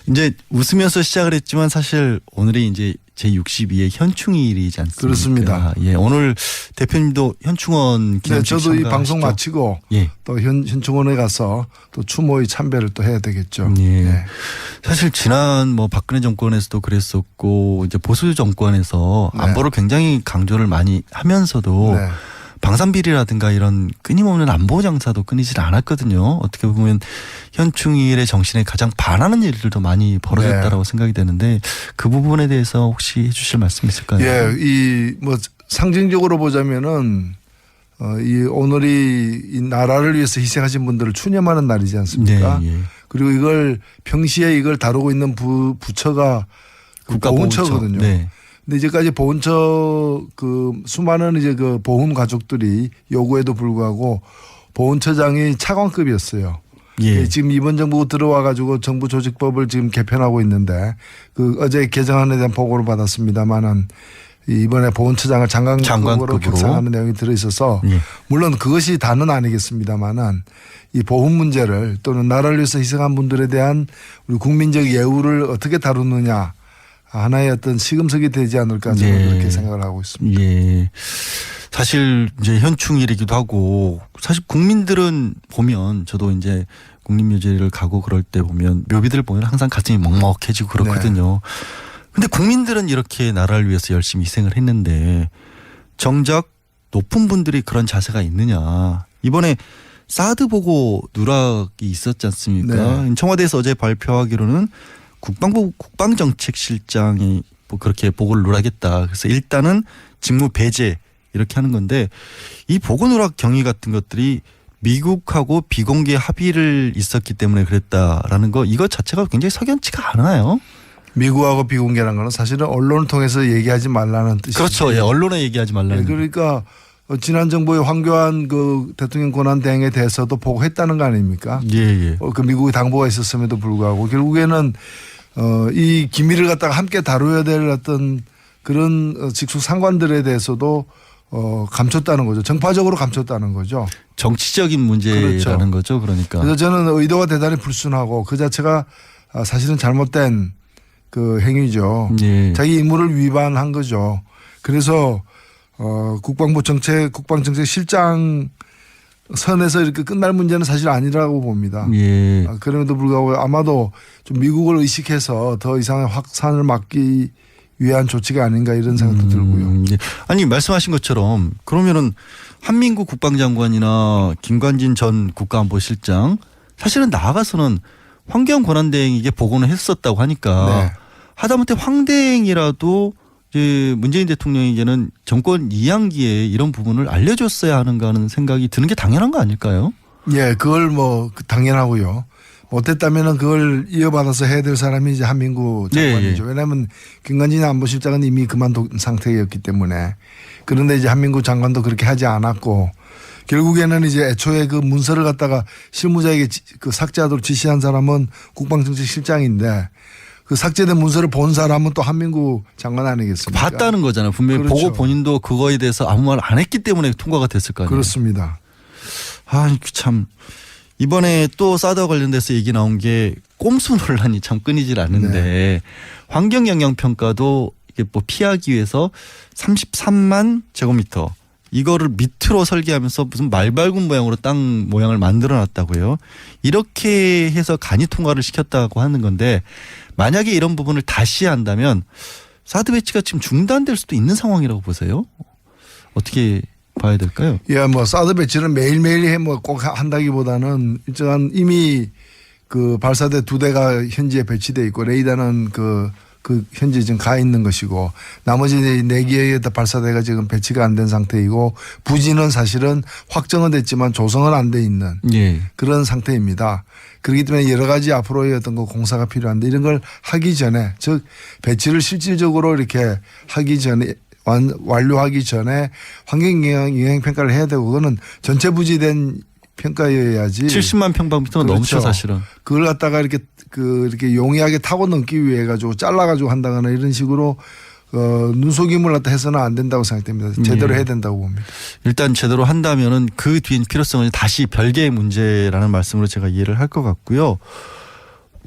이제 웃으면서 시작을 했지만 사실 오늘이 이제 제62회 현충일이지 않습니까? 그렇습니다. 예, 오늘 대표님도 현충원 기념식 저도 이 방송 참가하시죠? 마치고 예. 또 현충원에 가서 또 추모의 참배를 또 해야 되겠죠. 예. 네. 사실 지난 뭐 박근혜 정권에서도 그랬었고 이제 보수 정권에서 네. 안보를 굉장히 강조를 많이 하면서도 네. 방산비리라든가 이런 끊임없는 안보 장사도 끊이질 않았거든요. 어떻게 보면 현충일의 정신에 가장 반하는 일들도 많이 벌어졌다라고 생각이 되는데 그 부분에 대해서 혹시 해주실 말씀 있을까요? 예, 이 뭐 상징적으로 보자면은 이 오늘이 이 나라를 위해서 희생하신 분들을 추념하는 날이지 않습니까? 네, 예. 그리고 이걸 평시에 이걸 다루고 있는 부처가 보훈처거든요. 네. 근데 이제까지 보훈처 그 수많은 이제 그 보훈 가족들이 요구에도 불구하고 보훈처장이 차관급이었어요. 예. 지금 이번 정부 들어와 가지고 정부 조직법을 지금 개편하고 있는데 그 어제 개정안에 대한 보고를 받았습니다만은 이번에 보훈처장을 장관급으로 격상하는 내용이 들어 있어서 예. 물론 그것이 다는 아니겠습니다만은 이 보훈 문제를 또는 나라를 위해서 희생한 분들에 대한 우리 국민적 예우를 어떻게 다루느냐 하나의 어떤 시금석이 되지 않을까 저는 예. 그렇게 생각을 하고 있습니다. 예. 사실 이제 현충일이기도 하고 사실 국민들은 보면 저도 이제 국립묘지를 가고 그럴 때 보면 묘비들 보면 항상 가슴이 먹먹해지고 그렇거든요. 근데 국민들은 이렇게 나라를 위해서 열심히 희생을 했는데 정작 높은 분들이 그런 자세가 있느냐. 이번에 사드 보고 누락이 있었지 않습니까? 네. 청와대에서 어제 발표하기로는 국방부 국방정책실장이 뭐 그렇게 보고를 누락했다. 그래서 일단은 직무 배제 이렇게 하는 건데 이 보고 누락 경위 같은 것들이 미국하고 비공개 합의를 있었기 때문에 그랬다라는 거 이거 자체가 굉장히 석연치가 않아요. 미국하고 비공개라는 거는 사실은 언론을 통해서 얘기하지 말라는 뜻이죠. 그렇죠. 예, 언론에 얘기하지 말라는. 그러니까 지난 정부의 황교안 그 대통령 권한 대행에 대해서도 보고했다는 거 아닙니까? 예, 예. 그 미국의 당부가 있었음에도 불구하고 결국에는 이 기밀을 갖다가 함께 다뤄야 될 어떤 그런 직속 상관들에 대해서도 감췄다는 거죠. 정파적으로 감췄다는 거죠. 정치적인 문제라는 그렇죠. 거죠. 그러니까. 그래서 저는 의도가 대단히 불순하고 그 자체가 사실은 잘못된 그 행위죠. 예. 자기 임무를 위반한 거죠. 그래서 국방정책실장 선에서 이렇게 끝날 문제는 사실 아니라고 봅니다. 예. 그럼에도 불구하고 아마도 좀 미국을 의식해서 더 이상의 확산을 막기 위한 조치가 아닌가 이런 생각도 들고요. 예. 아니 말씀하신 것처럼 그러면은 한민구 국방장관이나 김관진 전 국가안보실장 사실은 나아가서는 황교안 권한대행에게 보고는 했었다고 하니까 네. 하다못해 황대행이라도 이제 문재인 대통령에게는 정권 2학기에 이런 부분을 알려줬어야 하는가 하는 생각이 드는 게 당연한 거 아닐까요? 예, 그걸 뭐 당연하고요. 못했다면은 그걸 이어받아서 해야 될 사람이 이제 한민구 장관이죠. 예, 예. 왜냐하면 김관진 안보실장은 이미 그만둔 상태였기 때문에. 그런데 이제 한민구 장관도 그렇게 하지 않았고 결국에는 이제 애초에 그 문서를 갖다가 실무자에게 그 삭제하도록 지시한 사람은 국방정책실장인데 그 삭제된 문서를 본 사람은 또 한민구 장관 아니겠습니까? 봤다는 거잖아요. 분명히 그렇죠. 보고 본인도 그거에 대해서 아무 말 안 했기 때문에 통과가 됐을 거 아니에요. 그렇습니다. 아, 참 이번에 또 사드와 관련돼서 얘기 나온 게 꼼수 논란이 참 끊이질 않는데 환경 영향 평가도 이게 뭐 피하기 위해서 33만 제곱미터 이거를 밑으로 설계하면서 무슨 말발굽 모양으로 땅 모양을 만들어 놨다고요. 이렇게 해서 간이 통과를 시켰다고 하는 건데 만약에 이런 부분을 다시 한다면 사드 배치가 지금 중단될 수도 있는 상황이라고 보세요. 어떻게 봐야 될까요? 예, 뭐 사드 배치는 매일매일 해 뭐 꼭 한다기보다는 일정한 이미 그 발사대 2대가 현지에 배치돼 있고 레이더는 그 현재 지금 가 있는 것이고 나머지 4개의 발사대가 지금 배치가 안 된 상태이고 부지는 사실은 확정은 됐지만 조성은 안 돼 있는 예. 그런 상태입니다. 그렇기 때문에 여러 가지 앞으로의 어떤 그 공사가 필요한데 이런 걸 하기 전에 즉 배치를 실질적으로 이렇게 하기 전에 완료하기 전에 환경영향 평가를 해야 되고 그거는 전체 부지된 평가여야지. 70만 평방미터가 그렇죠. 넘죠 사실은. 그걸 갖다가 이렇게 용이하게 타고 넘기 위해 가지고 잘라가지고 한다거나 이런 식으로 눈속임을 갖다 해서는 안 된다고 생각됩니다. 제대로 해야 된다고 봅니다. 일단 제대로 한다면은 그 뒤엔 필요성은 다시 별개의 문제라는 말씀으로 제가 이해를 할 것 같고요.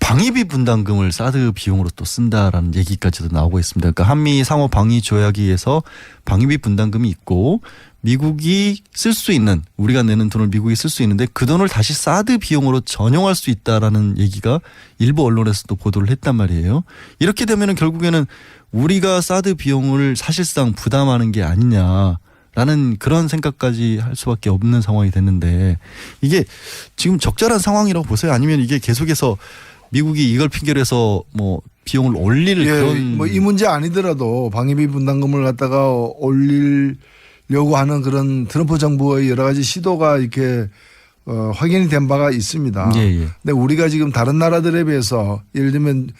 방위비 분담금을 사드 비용으로 또 쓴다라는 얘기까지도 나오고 있습니다. 그러니까 한미 상호 방위 조약위에서 방위비 분담금이 있고 미국이 쓸 수 있는 우리가 내는 돈을 미국이 쓸 수 있는데 그 돈을 다시 사드 비용으로 전용할 수 있다라는 얘기가 일부 언론에서도 보도를 했단 말이에요. 이렇게 되면은 결국에는 우리가 사드 비용을 사실상 부담하는 게 아니냐라는 그런 생각까지 할 수밖에 없는 상황이 됐는데 이게 지금 적절한 상황이라고 보세요? 아니면 이게 계속해서 미국이 이걸 핑계로 해서 뭐 비용을 올릴 그런 뭐 이 문제 아니더라도 방위비 분담금을 갖다가 올리려고 하는 그런 트럼프 정부의 여러 가지 시도가 이렇게 확인이 된 바가 있습니다. 예. 근데 우리가 지금 다른 나라들에 비해서 예를 들면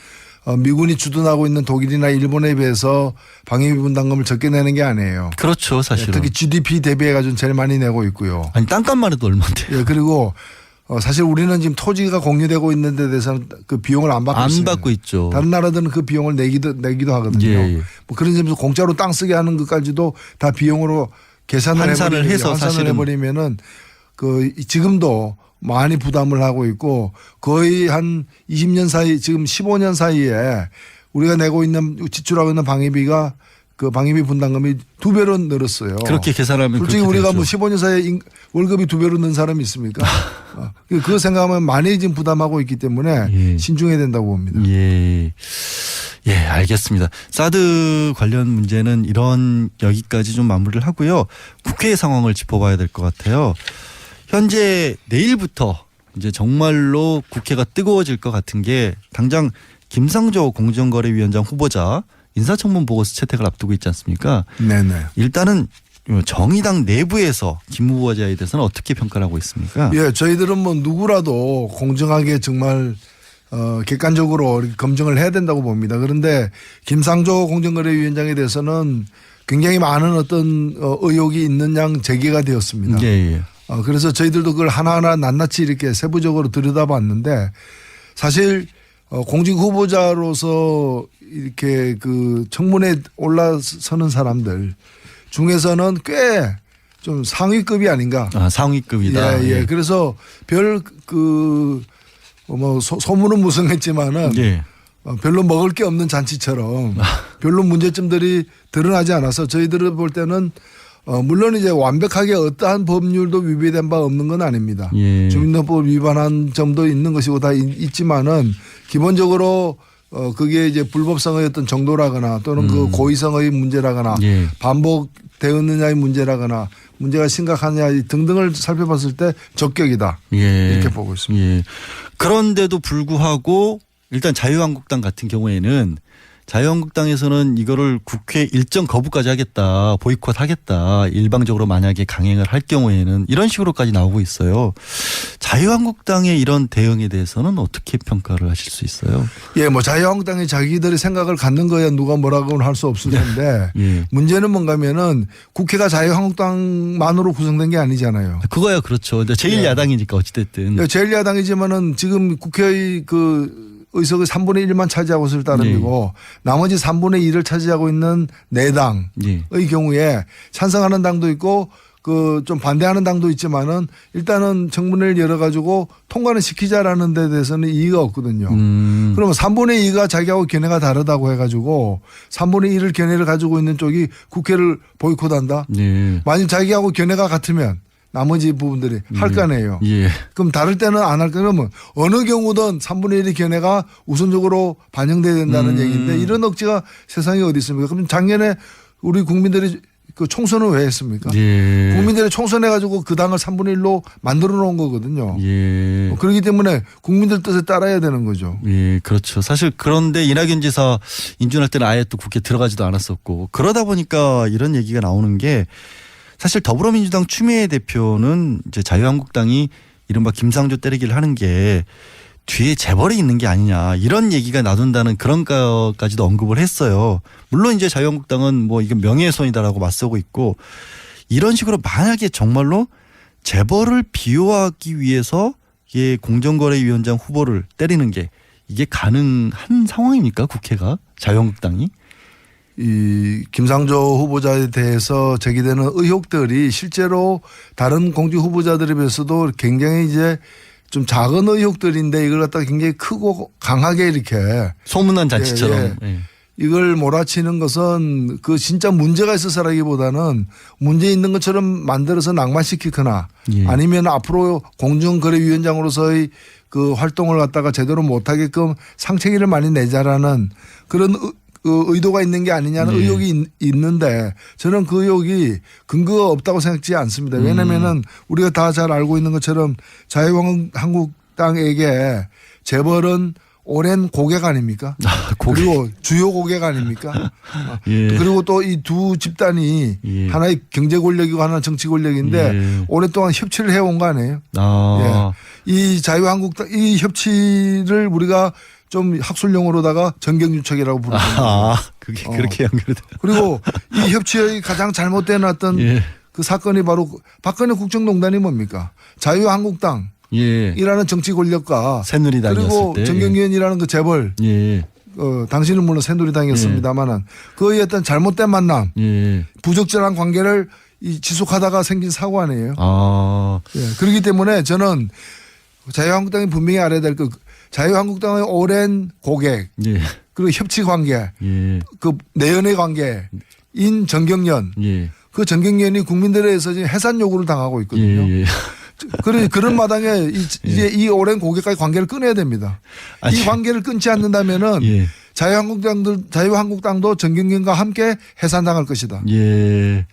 미군이 주둔하고 있는 독일이나 일본에 비해서 방위비 분담금을 적게 내는 게 아니에요. 그렇죠, 사실은. 특히 GDP 대비해 가지고 제일 많이 내고 있고요. 아니 땅값만 해도 얼마인데요? 예, 그리고 사실 우리는 지금 토지가 공유되고 있는 데 대해서는 그 비용을 안 받고 안 있습니다. 받고 있죠. 다른 나라들은 그 비용을 내기도 하거든요. 예. 뭐 그런 점에서 공짜로 땅 쓰게 하는 것까지도 다 비용으로 계산을 환산을 해서 환산을 사실은 해버리면은 그 지금도 많이 부담을 하고 있고 거의 한 20년 사이 지금 15년 사이에 우리가 내고 있는 지출하고 있는 방위비가 그 방위비 분담금이 2배로 늘었어요. 그렇게 계산하면 솔직히 그렇게 우리가 되죠. 뭐 15년 사이에 월급이 2배로 는 사람이 있습니까? 그거 생각하면 많이 지금 부담하고 있기 때문에 예. 신중해야 된다고 봅니다. 예. 예, 알겠습니다. 사드 관련 문제는 이런 여기까지 좀 마무리를 하고요. 국회 상황을 짚어봐야 될 것 같아요. 현재 내일부터 이제 정말로 국회가 뜨거워질 것 같은 게 당장 김상조 공정거래위원장 후보자 인사청문 보고서 채택을 앞두고 있지 않습니까? 네네. 일단은 정의당 내부에서 김 후보자에 대해서는 어떻게 평가를 하고 있습니까? 예, 저희들은 뭐 누구라도 공정하게 정말 객관적으로 이렇게 검증을 해야 된다고 봅니다. 그런데 김상조 공정거래위원장에 대해서는 굉장히 많은 어떤 의혹이 있는 양 제기가 되었습니다. 예. 그래서 저희들도 그걸 하나하나 낱낱이 이렇게 세부적으로 들여다봤는데 사실 공직 후보자로서 이렇게 그 청문회에 올라서는 사람들 중에서는 꽤 좀 상위급이 아닌가. 상위급이다. 예. 그래서 별 소문은 무성했지만은 예. 별로 먹을 게 없는 잔치처럼 별로 문제점들이 드러나지 않아서 저희들을 볼 때는 물론 이제 완벽하게 어떠한 법률도 위배된 바 없는 건 아닙니다. 예. 주민등록법 위반한 점도 있는 것이고 다 있지만은 기본적으로 그게 이제 불법성의 어떤 정도라거나 또는 그 고의성의 문제라거나 예. 반복되었느냐의 문제라거나 문제가 심각하냐 등등을 살펴봤을 때 적격이다. 예. 이렇게 보고 있습니다. 예. 그런데도 불구하고 일단 자유한국당 같은 경우에는 자유한국당에서는 이거를 국회 일정 거부까지 하겠다, 보이콧 하겠다, 일방적으로 만약에 강행을 할 경우에는 이런 식으로까지 나오고 있어요. 자유한국당의 이런 대응에 대해서는 어떻게 평가를 하실 수 있어요? 예, 뭐 자유한국당이 자기들의 생각을 갖는 거야 누가 뭐라고는 할 수 없을 텐데 예. 문제는 뭔가면은 국회가 자유한국당만으로 구성된 게 아니잖아요. 그거야 그렇죠. 제일 예. 야당이니까 어찌됐든. 제1야당이지만은 지금 국회의 그 의석의 3분의 1만 차지하고 있을 따름이고 나머지 3분의 2를 차지하고 있는 4당의 예. 경우에 찬성하는 당도 있고 그 좀 반대하는 당도 있지만은 일단은 청문회를 열어가지고 통과는 시키자라는 데 대해서는 이의가 없거든요. 그러면 3분의 2가 자기하고 견해가 다르다고 해가지고 3분의 1을 견해를 가지고 있는 쪽이 국회를 보이콧한다. 예. 만약 자기하고 견해가 같으면 나머지 부분들이 할 거 아니에요. 예. 그럼 다를 때는 안 할 거면 어느 경우든 3분의 1의 견해가 우선적으로 반영돼야 된다는 얘기인데 이런 억지가 세상에 어디 있습니까? 그럼 작년에 우리 국민들이 그 총선을 왜 했습니까? 예. 국민들이 총선해가지고 그 당을 3분의 1로 만들어 놓은 거거든요. 예. 그렇기 때문에 국민들 뜻에 따라야 되는 거죠. 예, 그렇죠. 사실 그런데 이낙연 지사 인준할 때는 아예 또 국회 들어가지도 않았었고 그러다 보니까 이런 얘기가 나오는 게 사실 더불어민주당 추미애 대표는 이제 자유한국당이 이른바 김상조 때리기를 하는 게 뒤에 재벌이 있는 게 아니냐 이런 얘기가 나돈다는 그런 것까지도 언급을 했어요. 물론 이제 자유한국당은 뭐 이건 명예훼손이다라고 맞서고 있고 이런 식으로 만약에 정말로 재벌을 비호하기 위해서 이게 공정거래위원장 후보를 때리는 게 이게 가능한 상황입니까? 국회가 자유한국당이? 이 김상조 후보자에 대해서 제기되는 의혹들이 실제로 다른 공직 후보자들에 비해서도 굉장히 이제 좀 작은 의혹들인데 이걸 갖다가 굉장히 크고 강하게 이렇게 소문난 잔치처럼. 예. 예. 이걸 몰아치는 것은 그 진짜 문제가 있어서라기보다는 문제 있는 것처럼 만들어서 낭만시키거나 예. 아니면 앞으로 공정거래위원장으로서의 그 활동을 갖다가 제대로 못하게끔 상체기를 많이 내자라는 그런 의도가 있는 게 아니냐는 예. 의혹이 있는데 저는 그 의혹이 근거가 없다고 생각지 않습니다. 왜냐면은 우리가 다 잘 알고 있는 것처럼 자유한국당에게 재벌은 오랜 고객 아닙니까? 고객. 그리고 주요 고객 아닙니까? 예. 그리고 또 이 두 집단이 예. 하나의 경제 권력이고 하나는 정치 권력인데 예. 오랫동안 협치를 해온 거 아니에요? 아. 예. 이 자유한국당 이 협치를 우리가 좀 학술용어로다가 정경유착이라고 부르는 거죠. 아, 그게 그렇게 연결돼요. 그리고 이 협치의 가장 잘못된 어떤 예. 그 사건이 바로 박근혜 국정농단이 뭡니까? 자유한국당 예. 이라는 정치 권력과 새누리당이었을 그리고 때. 정경련이라는 그 재벌 예. 당신은 물론 새누리당이었습니다만은 그의 어떤 잘못된 만남 예. 부적절한 관계를 지속하다가 생긴 사고 아니에요. 아. 예. 그렇기 때문에 저는 자유한국당이 분명히 알아야 될 그 자유한국당의 오랜 고객 예. 그리고 협치 관계 예. 그 내연의 관계인 정경련 예. 그 정경련이 국민들에 의해서 지금 해산 요구를 당하고 있거든요. 예. 예. 그런 마당에 이제 이 오랜 고객과의 관계를 끊어야 됩니다. 아니, 이 관계를 끊지 않는다면은 예. 자유한국당도 정경련과 함께 해산당할 것이다. 예.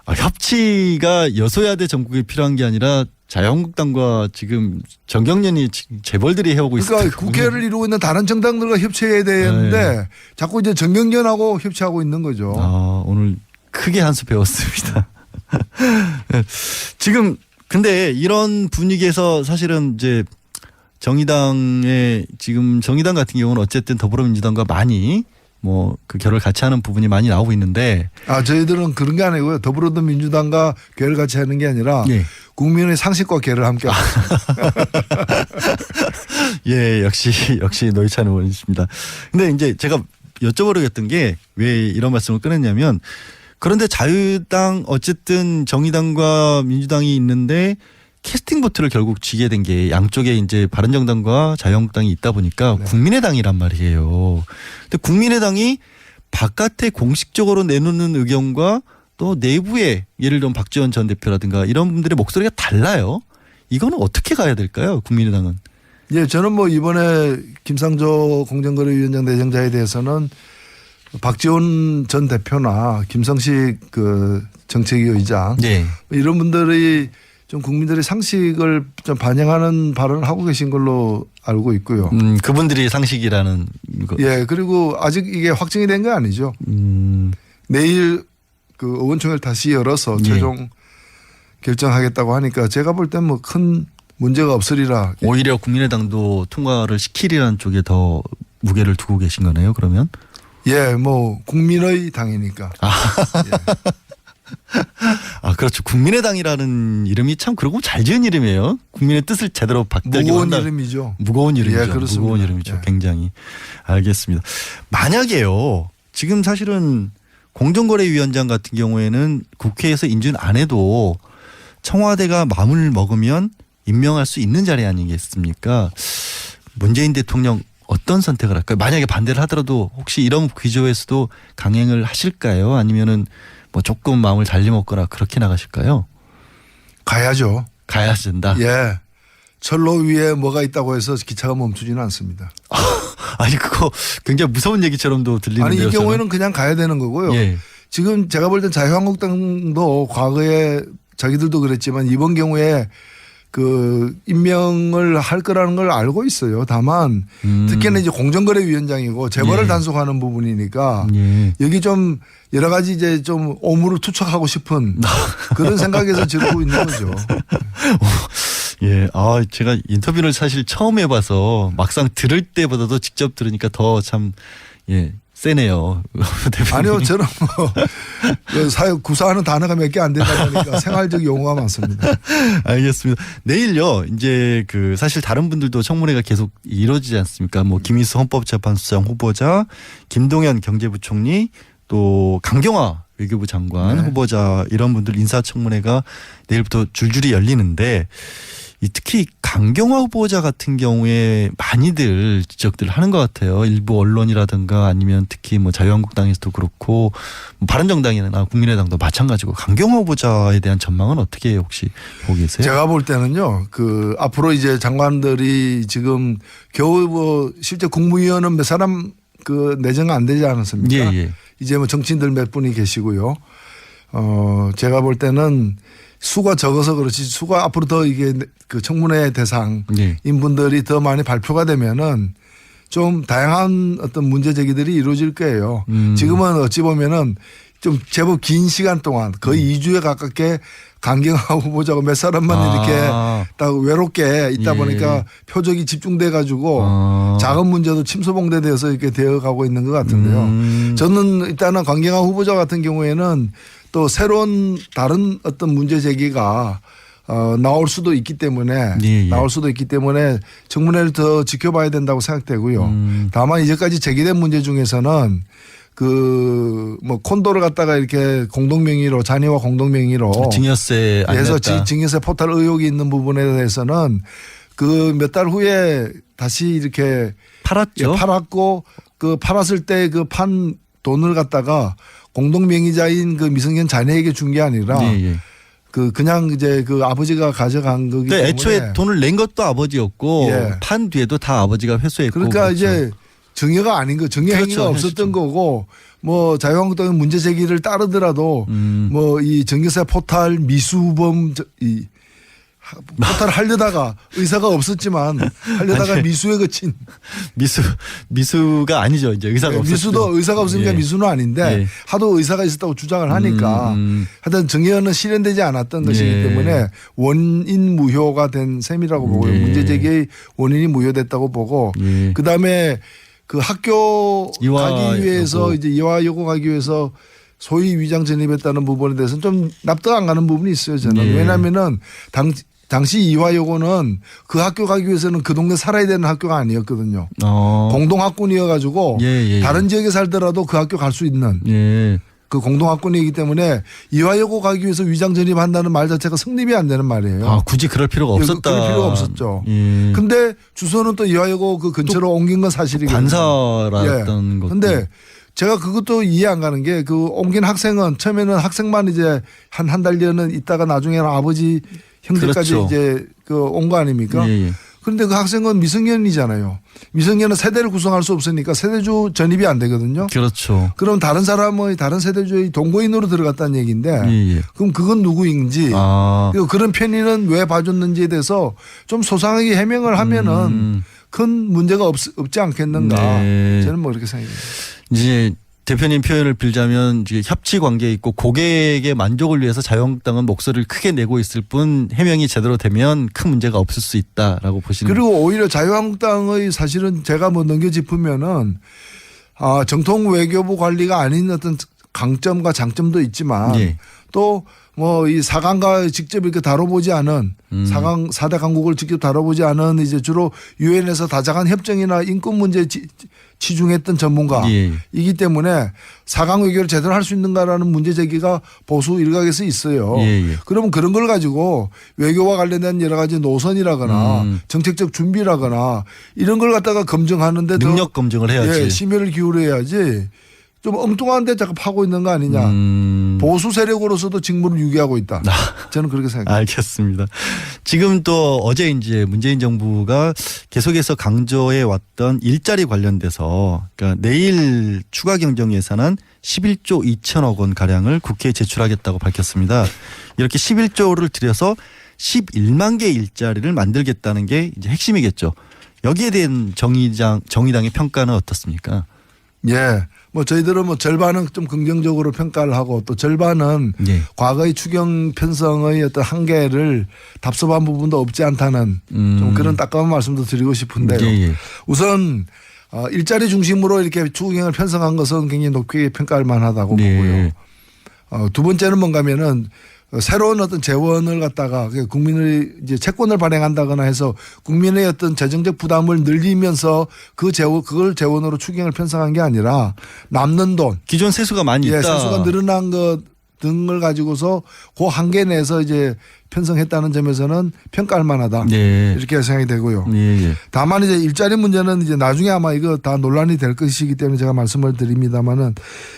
협치가 여소야대 전국에 필요한 게 아니라 자유한국당과 지금 정경련이 재벌들이 해오고 있어요. 그러니까 국회를 이루고 있는 다른 정당들과 협치해야 되는데 자꾸 이제 정경련하고 협치하고 있는 거죠. 아, 오늘 크게 한 수 배웠습니다. 지금 근데 이런 분위기에서 사실은 이제 정의당의 지금 정의당 같은 경우는 어쨌든 더불어민주당과 많이 뭐 그 결을 같이 하는 부분이 많이 나오고 있는데 저희들은 그런 게 아니고요. 더불어민주당과 결을 같이 하는 게 아니라 예. 국민의 상식과 결을 함께 하고 예, 역시 노회찬 의원이십니다. 근데 이제 제가 여쭤보려겠던 게 왜 이런 말씀을 꺼냈냐면 그런데 자유당 어쨌든 정의당과 민주당이 있는데 캐스팅 보트를 결국 쥐게 된 게 양쪽에 이제 바른정당과 자유한국당이 있다 보니까 네. 국민의당이란 말이에요. 근데 국민의당이 바깥에 공식적으로 내놓는 의견과 또 내부에 예를 들면 박지원 전 대표라든가 이런 분들의 목소리가 달라요. 이거는 어떻게 가야 될까요? 국민의당은. 예, 저는 뭐 이번에 김상조 공정거래위원장 내정자에 대해서는 박지원 전 대표나 김성식 그 정책위 의장 네. 이런 분들이 좀 국민들의 상식을 좀 반영하는 발언을 하고 계신 걸로 알고 있고요. 그분들이 상식이라는 거. 예, 그리고 아직 이게 확정이 된 건 아니죠. 내일 그 의원총회를 다시 열어서 예. 최종 결정하겠다고 하니까 제가 볼 땐 뭐 큰 문제가 없으리라. 오히려 국민의당도 통과를 시키리라는 쪽에 더 무게를 두고 계신 거네요. 그러면. 예, 뭐 국민의 당이니까. 아, 그렇죠. 국민의당이라는 이름이 참 그러고 잘 지은 이름이에요. 국민의 뜻을 제대로 받들기 무거운 이름이죠. 무거운 이름이죠. 예, 그렇습니다. 무거운 이름이죠. 예. 굉장히. 알겠습니다. 만약에요. 지금 사실은 공정거래위원장 같은 경우에는 국회에서 인준 안 해도 청와대가 마음을 먹으면 임명할 수 있는 자리 아니겠습니까? 문재인 대통령 어떤 선택을 할까요? 만약에 반대를 하더라도 혹시 이런 기조에서도 강행을 하실까요? 아니면은 뭐 조금 마음을 달리 먹거나 그렇게 나가실까요? 가야죠. 가야 된다. 예. 철로 위에 뭐가 있다고 해서 기차가 멈추지는 않습니다. 아니 그거 굉장히 무서운 얘기처럼도 들리는데요. 아니 이 저는. 경우에는 그냥 가야 되는 거고요. 예. 지금 제가 볼 땐 자유한국당도 과거에 자기들도 그랬지만 이번 경우에 그 임명을 할 거라는 걸 알고 있어요. 다만 특히나 이제 공정거래위원장이고 재벌을 예. 단속하는 부분이니까 예. 여기 좀 여러 가지 이제 좀 오물을 투척하고 싶은 그런 생각에서 지르고 있는 거죠. 예. 아, 제가 인터뷰를 사실 처음 해봐서 막상 들을 때보다도 직접 들으니까 더 참, 예, 세네요. 대표님. 아니요, 저는 뭐 사회 구사하는 단어가 몇 개 안 되다 보니까 생활적 용어가 많습니다. 알겠습니다. 내일요, 이제 그 사실 다른 분들도 청문회가 계속 이루어지지 않습니까? 뭐 김희수 헌법재판소장 후보자, 김동연 경제부총리, 또 강경화 외교부 장관 네. 후보자 이런 분들 인사청문회가 내일부터 줄줄이 열리는데 특히 강경화 후보자 같은 경우에 많이들 지적들을 하는 것 같아요. 일부 언론이라든가 아니면 특히 뭐 자유한국당에서도 그렇고 뭐 바른정당이나 국민의당도 마찬가지고 강경화 후보자에 대한 전망은 어떻게 혹시 보고 계세요? 제가 볼 때는요. 그 앞으로 이제 장관들이 지금 겨우 뭐 실제 국무위원은 몇 사람 그 내정 안 되지 않았습니까? 예. 이제 뭐 정치인들 몇 분이 계시고요. 제가 볼 때는 수가 적어서 그렇지 수가 앞으로 더 이게 그 청문회 대상인 분들이 더 많이 발표가 되면은 좀 다양한 어떤 문제 제기들이 이루어질 거예요. 지금은 어찌 보면은 좀 제법 긴 시간 동안 거의 2주에 가깝게 강경화 후보자고 몇 사람만 이렇게 딱 외롭게 있다 보니까 표적이 집중돼 가지고 작은 문제도 침소봉대돼서 이렇게 되어가고 있는 것 같은데요. 저는 일단은 강경화 후보자 같은 경우에는 또 새로운 다른 어떤 문제 제기가 나올 수도 있기 때문에 나올 수도 있기 때문에 청문회를 더 지켜봐야 된다고 생각되고요. 다만 이제까지 제기된 문제 중에서는 그 뭐 콘도를 갖다가 이렇게 공동명의로 자녀와 공동명의로 증여세 안 해서 냈다. 증여세 포탈 의혹이 있는 부분에 대해서는 그 몇 달 후에 다시 이렇게 팔았죠. 팔았고 그 팔았을 때 그 판 돈을 갖다가 공동명의자인 그 미성년 자녀에게 준 게 아니라 그 그냥 이제 그 아버지가 가져간 거기 때문에 애초에 돈을 낸 것도 아버지였고 판 뒤에도 다 아버지가 회수했고 그러니까 그렇죠. 이제 증여가 아닌 거 증여 행위가 없었던 거고 뭐 자유한국당의 문제 제기를 따르더라도 뭐 이 증여세 포탈 미수범 이 포탈 하려다가 의사가 없었지만 하려다가 아니, 미수에 그친 미수가 아니죠. 이제 의사가 없었죠. 미수도 의사가 없으니까 미수는 아닌데 하도 의사가 있었다고 주장을 하니까 하여튼 증여는 실현되지 않았던 것이기 때문에 원인 무효가 된 셈이라고 보고요. 문제 제기의 원인이 무효됐다고 보고 그다음에 그 학교 가기 위해서 이제 이화 여고 가기 위해서 소위 위장 전입했다는 부분에 대해서는 좀 납득 안 가는 부분이 있어요. 저는 왜냐하면은 당시 이화여고는 그 학교 가기 위해서는 그 동네 살아야 되는 학교가 아니었거든요. 공동학군이어가지고 다른 지역에 살더라도 그 학교 갈 수 있는 그 공동학군이기 때문에 이화여고 가기 위해서 위장 전입한다는 말 자체가 성립이 안 되는 말이에요. 아, 굳이 그럴 필요가 없었다. 그럴 필요가 없었죠. 근데 주소는 또 이화여고 그 근처로 옮긴 건 사실이거든요. 반사라던 것도. 근데 제가 그것도 이해 안 가는 게 그 옮긴 학생은 처음에는 학생만 이제 한 달 뒤에는 있다가 나중에는 아버지 형제까지 그렇죠. 이제 그 온 거 아닙니까? 그런데 그 학생은 미성년이잖아요. 미성년은 세대를 구성할 수 없으니까 세대주 전입이 안 되거든요. 그렇죠. 그럼 다른 사람의 다른 세대주의 동거인으로 들어갔다는 얘기인데 그럼 그건 누구인지 그리고 그런 편의는 왜 봐줬는지에 대해서 좀 소상하게 해명을 하면은 큰 문제가 없지 않겠는가. 저는 뭐 그렇게 생각합니다. 이제 대표님 표현을 빌자면 이제 협치 관계에 있고 고객의 만족을 위해서 자유한국당은 목소리를 크게 내고 있을 뿐 해명이 제대로 되면 큰 문제가 없을 수 있다라고 보시는. 그리고 오히려 자유한국당의 사실은 제가 뭐 넘겨짚으면은 정통 외교부 관리가 아닌 어떤 강점과 장점도 있지만 또 뭐 이 사강과 직접 이렇게 다뤄보지 않은 사강 4대 강국을 직접 다뤄보지 않은 이제 주로 유엔에서 다자간 협정이나 인권 문제에 치중했던 전문가이기 때문에 사강 외교를 제대로 할 수 있는가라는 문제 제기가 보수 일각에서 있어요. 그러면 그런 걸 가지고 외교와 관련된 여러 가지 노선이라거나 정책적 준비라거나 이런 걸 갖다가 검증하는데 능력 검증을 해야지. 심혈을 기울여야지. 좀 엉뚱한 데 자꾸 파고 있는 거 아니냐. 보수 세력으로서도 직무를 유기하고 있다. 저는 그렇게 생각합니다. 알겠습니다. 지금 또 어제 이제 문재인 정부가 계속해서 강조해 왔던 일자리 관련돼서 그러니까 내일 추가 경정 예산안 11조 2천억 원 가량을 국회에 제출하겠다고 밝혔습니다. 이렇게 11조를 들여서 11만 개 일자리를 만들겠다는 게 이제 핵심이겠죠. 여기에 대한 정의당의 평가는 어떻습니까? 뭐 저희들은 뭐 절반은 좀 긍정적으로 평가를 하고 또 절반은 과거의 추경 편성의 어떤 한계를 답습한 부분도 없지 않다는 좀 그런 따끔한 말씀도 드리고 싶은데요. 우선 일자리 중심으로 이렇게 추경을 편성한 것은 굉장히 높게 평가할 만하다고 보고요. 두 번째는 뭔가면은 새로운 어떤 재원을 갖다가 국민의 이제 채권을 발행한다거나 해서 국민의 어떤 재정적 부담을 늘리면서 그걸 재원으로 추경을 편성한 게 아니라 남는 돈. 기존 세수가 많이 있다. 세수가 늘어난 것 등을 가지고서 그 한계 내에서 이제 편성했다는 점에서는 평가할 만하다. 예. 이렇게 생각이 되고요. 예. 다만 이제 일자리 문제는 이제 나중에 아마 이거 다 논란이 될 것이기 때문에 제가 말씀을 드립니다만은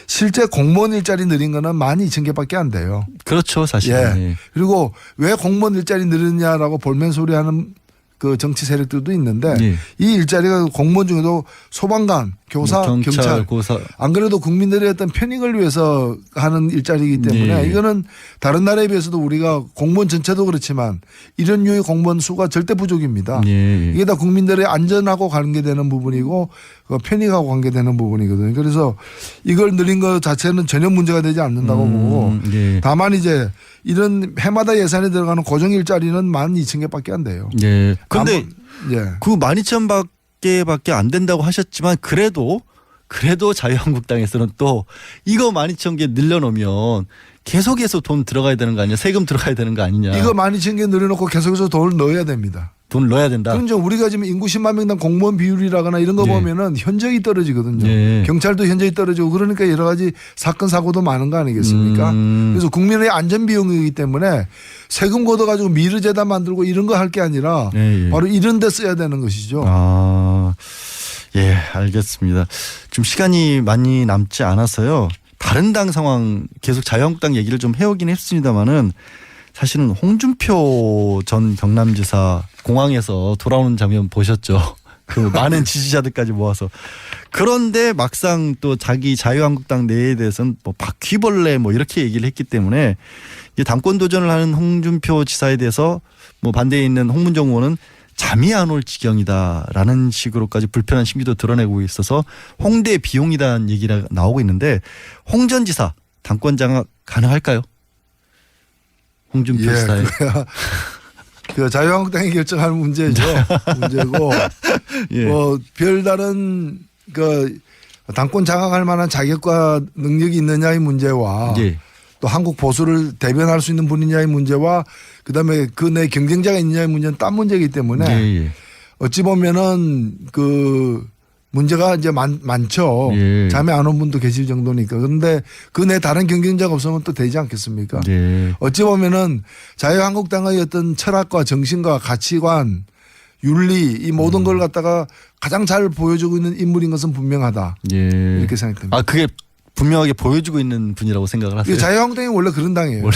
실제 공무원 일자리 늘린 거는 12,000개밖에 안 돼요. 그렇죠, 사실. 예. 그리고 왜 공무원 일자리 늘렸냐라고 볼멘 소리하는 그 정치 세력들도 있는데 예. 이 일자리가 공무원 중에도 소방관, 교사, 뭐 경찰, 고사. 안 그래도 국민들의 어떤 편익을 위해서 하는 일자리이기 때문에 예. 이거는 다른 나라에 비해서도 우리가 공무원 전체도 그렇지만 이런 류의 공무원 수가 절대 부족입니다. 예. 이게 다 국민들의 안전하고 관계되는 부분이고 그 편익하고 관계되는 부분이거든요. 그래서 이걸 늘린 것 자체는 전혀 문제가 되지 않는다고 보고 예. 다만 이제 이런 해마다 예산에 들어가는 고정 일자리는 12,000개밖에 안 돼요. 예. 근데 예. 그 12,000개밖에 안 된다고 하셨지만 그래도 자유한국당에서는 또 이거 12,000개 늘려놓으면 계속해서 돈 들어가야 되는 거 아니냐, 세금 들어가야 되는 거 아니냐. 이거 12,000개 늘려놓고 계속해서 돈을 넣어야 됩니다. 돈 넣어야 된다. 그럼 이제 우리가 지금 인구 10만 명당 공무원 비율이라거나 이런 거 예. 보면은 현저히 떨어지거든요. 예. 경찰도 현저히 떨어지고 그러니까 여러 가지 사건 사고도 많은 거 아니겠습니까? 그래서 국민의 안전 비용이기 때문에 세금 걷어가지고 미르재단 만들고 이런 거 할 게 아니라 예. 바로 이런 데 써야 되는 것이죠. 아, 예, 알겠습니다. 좀 시간이 많이 남지 않아서요. 다른 당 상황 계속 자유한국당 얘기를 좀 해오긴 했습니다만은 사실은 홍준표 전 경남지사 공항에서 돌아오는 장면 보셨죠? 그 많은 지지자들까지 모아서. 그런데 막상 또 자기 자유한국당 내에 대해서는 뭐 바퀴벌레 뭐 이렇게 얘기를 했기 때문에 이 당권 도전을 하는 홍준표 지사에 대해서 뭐 반대에 있는 홍문정 의원은 잠이 안 올 지경이다라는 식으로까지 불편한 심기도 드러내고 있어서 홍대 비용이다는 얘기가 나오고 있는데 홍 전 지사 당권 장악 가능할까요? 홍준표 예, 지사의 그 자유한국당이 결정할 문제죠. 문제고 예. 뭐 별다른 그 당권 장악할 만한 자격과 능력이 있느냐의 문제와 예. 또 한국 보수를 대변할 수 있는 분이냐의 문제와 그다음에 그 내 경쟁자가 있느냐의 문제는 딴 문제이기 때문에 예. 어찌 보면은 그 문제가 이제 많죠. 예. 잠이 안 온 분도 계실 정도니까. 그런데 그 내 다른 경쟁자가 없으면 또 되지 않겠습니까? 예. 어찌 보면은 자유한국당의 어떤 철학과 정신과 가치관, 윤리 이 모든 걸 갖다가 가장 잘 보여주고 있는 인물인 것은 분명하다. 예. 이렇게 생각됩니다. 아 그게 분명하게 보여주고 있는 분이라고 생각을 하세요? 자유한국당이 원래 그런 당이에요.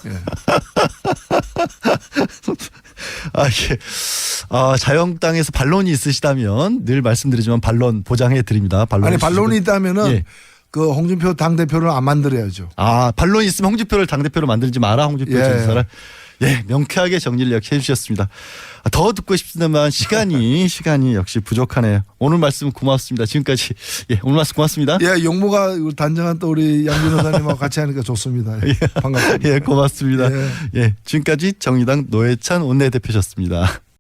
예. 아, 예. 아, 자유한국당에서 반론이 있으시다면 늘 말씀드리지만 반론 보장해 드립니다. 아니 반론이 있다면은 예. 그 홍준표 당 대표를 안 만들어야죠. 아, 반론이 있으면 홍준표를 당대표로 만들지 마라. 홍준표 예. 지사를. 예, 명쾌하게 정리를 이렇게 해주셨습니다. 더 듣고 싶습니다만 시간이 역시 부족하네요. 오늘 말씀 고맙습니다. 지금까지 오늘 말씀 고맙습니다. 예, 용모가 단정한 또 우리 양 변호사님하고 같이 하니까 좋습니다. 예, 반갑습니다. 예, 고맙습니다. 예. 예, 지금까지 정의당 노회찬 원내대표셨습니다.